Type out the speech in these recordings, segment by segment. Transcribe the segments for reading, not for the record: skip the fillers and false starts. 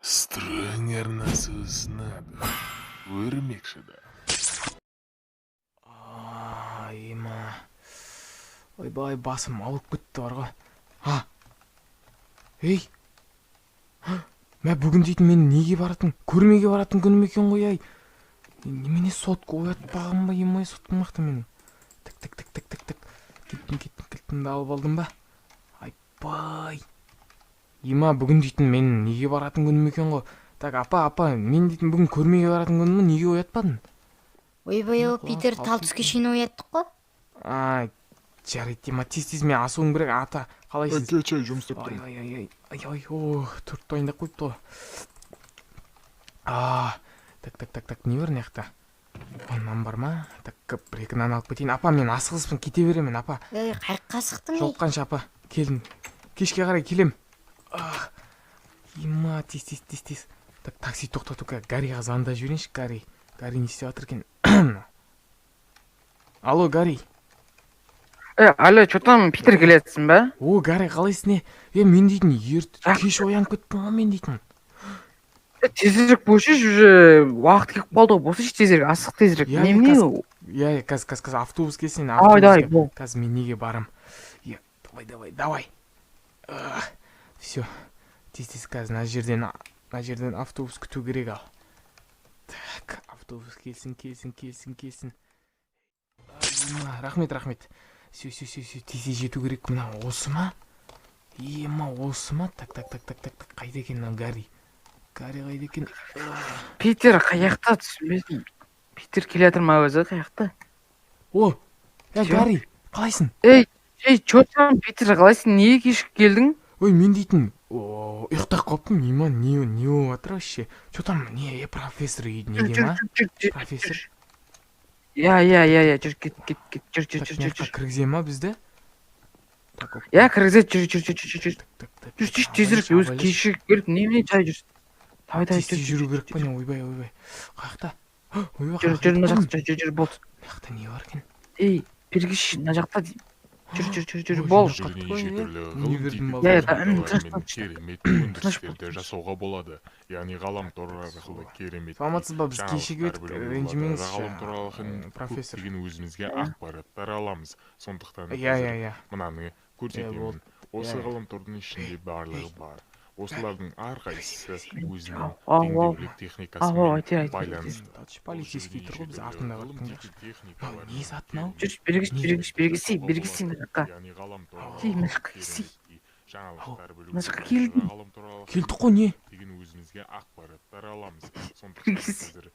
Стрөңер насусынады. Өрмекшіді. Айма. Ойбай, басым ауып кетті бар ғой. Ей. Мә бүгін дейтін мен неге баратын? Көрмеге баратын күнім екен ғой, ай. Немене сотқа оятпағым ба, емай соттымақты менің. Тік. Кеттімді алып алдым ба? Айбай. Ема бүгін дейтін мен неге баратын күнім екен ғой. Так, апа, мен дейтін бүгін көрмеге баратын күнімі неге оятпадың? Ойбай, Питер, тал түске шейін ояттық қой. Жарайды, ема тез мен асуым керек, ата. Қалайсыз? Кечай жұмыс істеп тұрмын. Ай, төрт дайындап қойыпты ғой. Так, не бар неқта? Нан бар ма? Так, бір-екі нан алып кетейін. Апа, мен асығыспын, кете беремін, апа. Қайыққа асықтың? Жоққанша, апа. Келін. Кешке қарай келем. Ема, тез. Так, такси тоқтату керек. Гарриға звондап жіберейінші, Гарри. Гарри не істеп жатыр екен? Алло, Гарри. Алло, что там, Питер келесің бе? Гарри, қалайсың не? Мен дейтін, кеш оянып кеттім ғой мен дейтін. Тезірек босыш, уже уақыт келіп қалды ғой, босыш тезірек, асық тезірек. Немене ол? Қазір автобус келсін, давай, бол. Қазір мен неге барам? Давай. Все, тез қазір на жерден автобус күту керек ал. Так, автобус келсін. Рахмет. Все, тез жету керек. Мына осы ма? Осы ма? Так, қайда екен мына Гарри? Гарри қайда екен? Питер қаяқта түсінбедім. Питер келе жатыр ма өзі қаяқта? Гарри, қалайсың? Что там, Питер, қалайсың? Неге кешіп келдің? Мен дейтін, ұйықтап қалыппын, не болып жатыр вообще? Что там, не, профессор не де ма? Профессор? Жүр, кет. Жүр. Кіргізе ма бізді? Кіргізе, жүр. Жүр, тезірек, өзі кешіп келіп, немене жай жүр. Давай, тез жүру керек па не, ойбай. Қаяқта? Жүр, мына жақта, жүр, бол. Мына жақта не бар екен? Бергіш, мына жақта дейм. Жүр, бол. Керемет өндірістерді жасауға болады. Яғни ғаламтор арқылы керемет. Саламатсыз ба, біз кешегі өтіп ренжімеңіз профессор. Көптеген өзімізге ақпараттар аламыз. Сондықтан мынаны көрсетемін. Осы ғаламтордың ішінде барлығы бар. Осылардың әрқайсысы өзінің теңдеулік техникасымен байланысты. Полицейский тұр ғой, біз артында бар. Не зат мынау? Жүр, бергісей мына жаққа. Мына жаққа келсей. Мына жаққа келдің. Келдік қой, не? Өзімізге ақпараттар аламыз. Бергісей.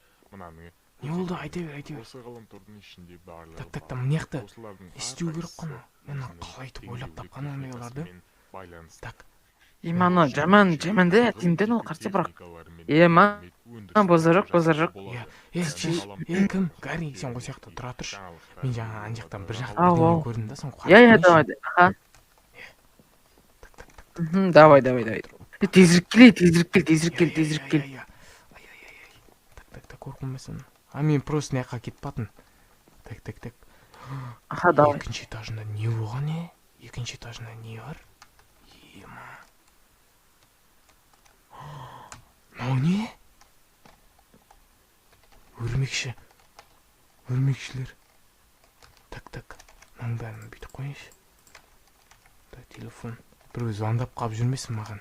Не болды, айта бер. Осы ғаламтордың ішінде барлығы бар. Так, мына жақта істеу керек қой. Мен қалай айтып ойлап тапқан оларды? Так. Мана жаманды тимден ол қарсы бірақ. Бозар жоқ. Кім? Гарри, сен ғой сияқты тұра тұршы. Мен жаңа ан жақтан бір жақты бірдеңе көрдім да, соны давай. Давай. Тезірік кел. Так, қорқынбасын. Мен просто мына жаққа кетіп батын. Так. Давай. Екінші этажында не болған, не? Екінші этажында не бар? Мынау не? Өрмекшілер. Так. Мынаның бәрін бүйтіп қойыңшы. Телефон. Біреу звондап қалып жүрмесін маған.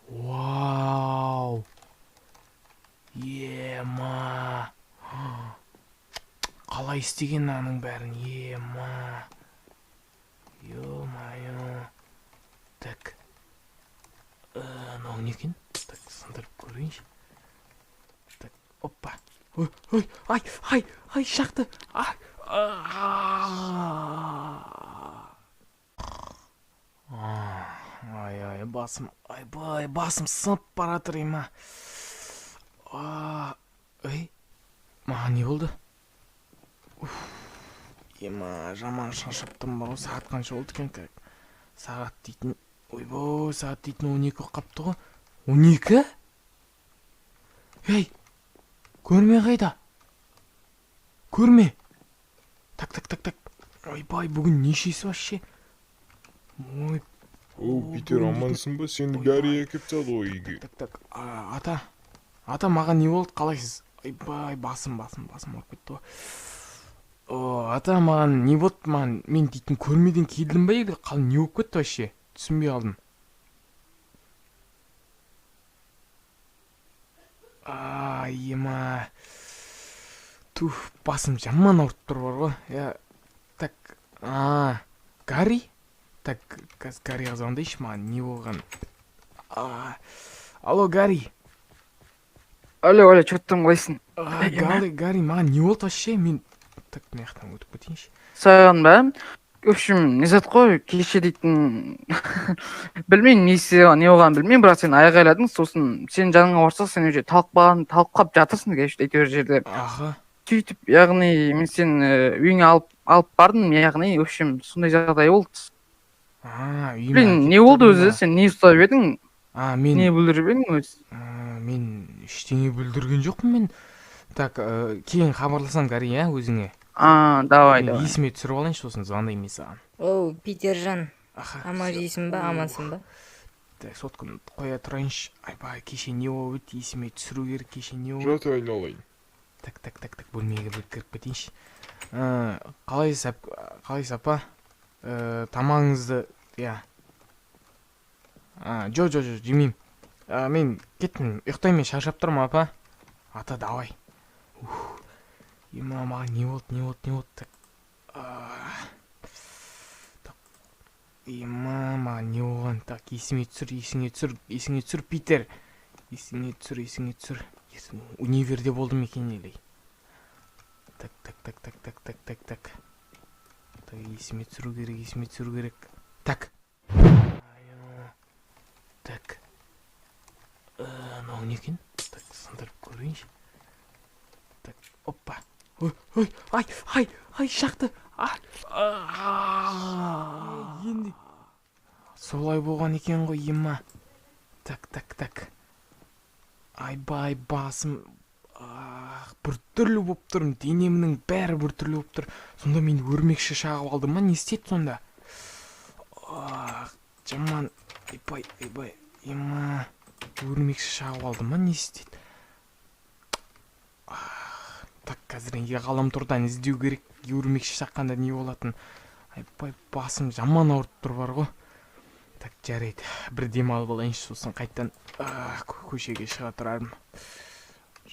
Вау! Ема! Қалай істеген аның бәрін? Ема! Ё-майо! Так. Мынау не екен? Так, сындырып көрейінші. Так, оппа. Ай, шақты. Ай, басым. Айбай, басым сынып баратыр ема. Маған не болды? Ема, жаман шаршаптым ба, сағат қанша болды екен? Сағат дейтін... Ойбой, сағат дейтін 12 қапты ғой. 12? Көрме қайда? Көрме. Так. Ойбай, бүгін нешесі вообще? Питер, амансың ба? Сені Гарри әкеп салды ғой үйге. Так, ата маған не болды, қалайсыз? Айбай, басым ауырып кетті ғой. Ата, маған не болды? Мен дейтін көрмеден келдім ба еді? Қал не болып кетті вообще? Түсінбей қалдым. Ема. Туф, басым жаман ауырып тұр бар ғой. Так, Гарри? Так, Гарриға звондайыншы, маған не болған? Алло, Гарри. Алло, чөттім, қалайсың? Гарри, маған не болды вообще? Мен так маяқтан өтіп кетейінші. Саған ба? В общем, не зат қой, кеше дейтін білмеймін, не болғанын білмеймін, бірақ сен айғайладың, сосын сен жаныңа барсақ, сен уже талқылап жатырсың әйтеуір жерде. Сөйтіп, яғни мен сен үйіңе алып бардым, яғни в общем сондай жағдай болды. Блин, не болды өзі? Сен не ұстап едің? Не бүлдіріп едің өзі? Мен ештеңе бүлдірген жоқпын мен. Так, кейін хабарласам Гарри, өзіңе. Давай. Есіме түсіріп алайыншы, сосын звондаймын саған. Оу, Питержан. Аман дейсің ба, амансың ба? Так, сотканы қоя тұрайыншы. Айбай, кеше не болып еді, есіме түсіру керек, кеше не болып. Жат айналайын. Так, бөлмеге бір кіріп кетейінші. Қалайсыз апа? Тамағыңызды, Жо, жемеймін. Мен кеттім, ұйықтаймын, шаршап тұрмын, апа. Ата, давай. Маған не болды? Маған не болған? Так, есіңе түсір, Питер. Есіңе түсір. Универде болдым екен елей. Так. Есіме түсіру керек. Так. Мынау не екен? Так, сындырып көрейінші. Так, оппа. Ай, шақты. Енді. Солай болған екен ғой, ема. Так. Айбай, басым бір түрлі болып тұрмын, денемнің бәрі бір түрлі болып тұр. Сонда мен өрмекші шағып алдым ма, не істеді сонда? Жаман, айбай, ема, өрмекші шағып алдым ма, не істеді? Так, қазірге ғаламтордан іздеу керек, өрмекші шаққанда не болатын. Айбай, басым жаман ауырып тұр бар ғой. Так, жарайды, бір демалып алайыншы, сосын қайттан көшеге шыға тұрармын.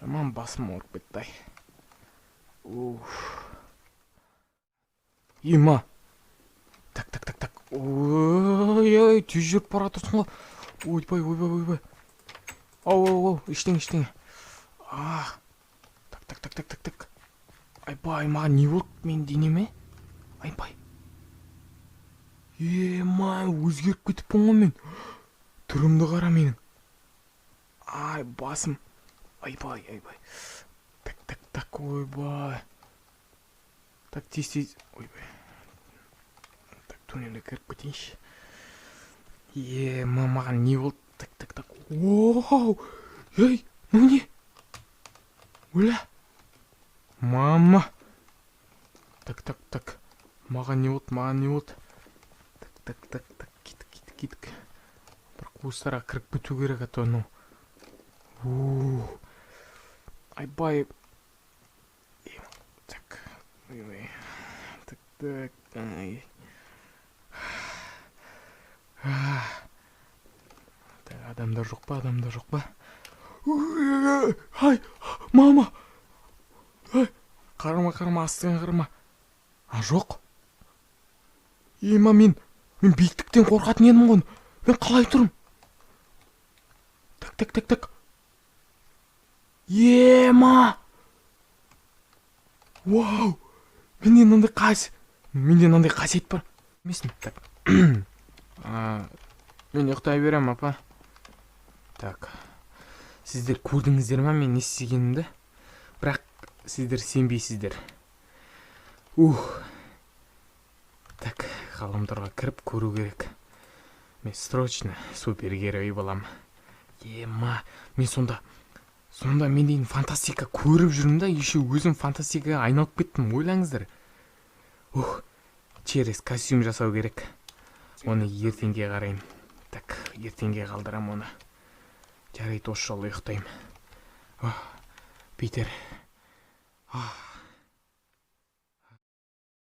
Жаман басым ауырып кетті. Ема. Так. Ой, тез жүріп бара тұрсың ғой. Ойбай. Ау, ештеңе. Так. Айбай, маған не болды? Мен денеме? Айбай. Ема, өзгеріп кетіппін ғой мен. Түрімді қара менің. Ай, басым. Айбай. Так, ойбай. Так, тез. Ойбай. Так, туннелге кіріп кетейінші. Маған не болды? Так. Оу! Ей, ну не? Оля? Мама! Так. Маған не болды? Так. Кеттік. Бір қуыстарға кіріп кету керек, ато, ну. Айбай. Так. Ай. Адамдар жоқ па? Ай, мама. Ай, қарама, астыған қарама. Жоқ. Ема, мен биіктіктен қорқатын едім ғой. Мен қалай тұрым? Так. Ема! Вау! Менде мынандай қасиет бар. Емесін? Так. Мен ұйықтай берем, апа. Так. Сіздер көрдіңіздер ма мен не істегенімді? Бірақ сіздер сенбейсіздер. Так, ғаламторға кіріп көру керек. Мен срочно супергерой болам. Ема, мен сонда мен дейін фантастика көріп жүрмін да, еще өзім фантастикаға айналып кеттім, ойлаңыздар. Через костюм жасау керек. Оны ертеңге қарайын. Так, ертеңге қалдырам оны. Жарайды, осы жолы ұйықтаймын. Питер.